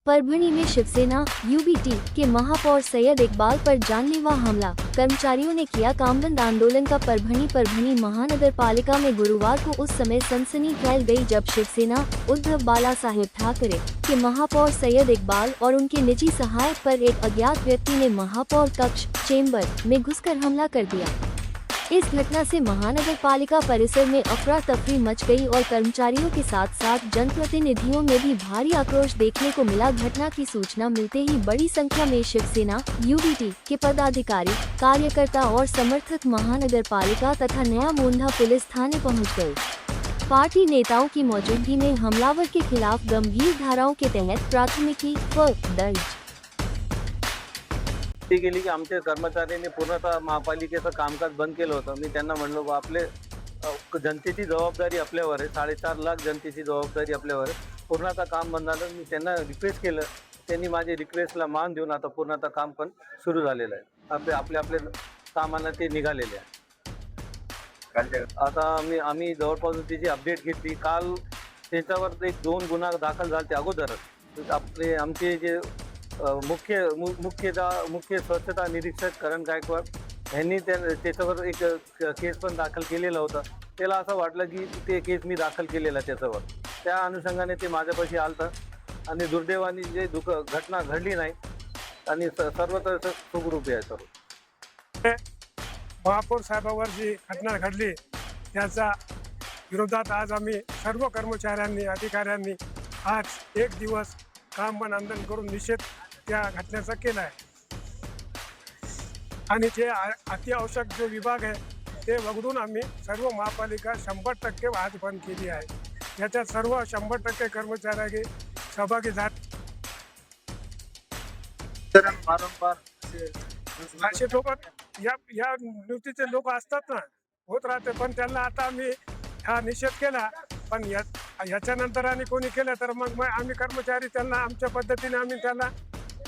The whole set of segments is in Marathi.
परभणी में शिवसेना यूबीटी के महापौर सैयद इकबाल पर जानलेवा हमला। कर्मचारियों ने किया कामबंद आंदोलन का। परभणी महानगर पालिका में गुरुवार को उस समय सनसनी फैल गई जब शिवसेना उद्धव बाला साहेब ठाकरे के महापौर सैयद इकबाल और उनके निजी सहायक पर एक अज्ञात व्यक्ति ने महापौर कक्ष चेंबर में घुसकर हमला कर दिया। इस घटना से महानगर पालिका परिसर में अफरा तफरी मच गई और कर्मचारियों के साथ साथ जनप्रतिनिधियों में भी भारी आक्रोश देखने को मिला। घटना की सूचना मिलते ही बड़ी संख्या में शिवसेना यूबीटी के पदाधिकारी, कार्यकर्ता और समर्थक महानगर पालिका तथा नया मोंढा पुलिस थाने पहुंच गए। पार्टी नेताओं की मौजूदगी में हमलावर के खिलाफ गंभीर धाराओं के तहत प्राथमिकी दर्ज केली की आमच्या कर्मचाऱ्यांनी पूर्णतः महापालिकेचं कामकाज बंद केलं होतं। मी त्यांना म्हणलो बा आपले जनतेची जबाबदारी आपल्यावर आहे, 4.5 लाख जनतेची जबाबदारी आपल्यावर आहे। पूर्णतः काम बंद झालं। मी त्यांना रिक्वेस्ट केलं, त्यांनी माझी रिक्वेस्टला मान देऊन आता पूर्णतः काम पण सुरू झालेलं आहे। आपले कामाला ते निघालेले आहे। आता आम्ही जवळपास त्याची अपडेट घेतली। काल त्याच्यावर एक 2 गुन्हा दाखल झाले अगोदरच। आमचे जे मुख्य स्वच्छता निरीक्षक करण गायकवाड यांनी त्याच्यावर एक केस पण दाखल केलेला होता। त्याला असं वाटलं की ते केस मी दाखल केलेला त्याच्यावर, त्या अनुषंगाने ते माझ्यापाशी आलतं आणि दुर्दैवाने जे घटना घडली नाही आणि सर्वत्र सुखरूप आहे। सर्व महापौर साहेबांवर जी घटना घडली त्याचा विरोधात आज आम्ही सर्व कर्मचाऱ्यांनी, अधिकाऱ्यांनी आज एक दिवस काम बंद आंदोलन करून निषेध त्या घटनेचा केला आहे। आणि जे अतिआवश्यक जो विभाग आहे ते वगळून आम्ही सर्व महापालिका 100% आज बंद केली आहे। याच्यात सर्व 100% कर्मचारी सहभागी झाले। असे लोक या निवृत्तीचे लोक असतात ना, होत राहते, पण त्यांना आता आम्ही हा निषेध केला। पण याच्यानंतर आणि कोणी केलं तर मग आम्ही कर्मचारी त्यांना आमच्या पद्धतीने आम्ही त्यांना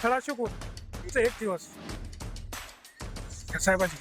थोडा शिकवू। एक दिवस साहेबाची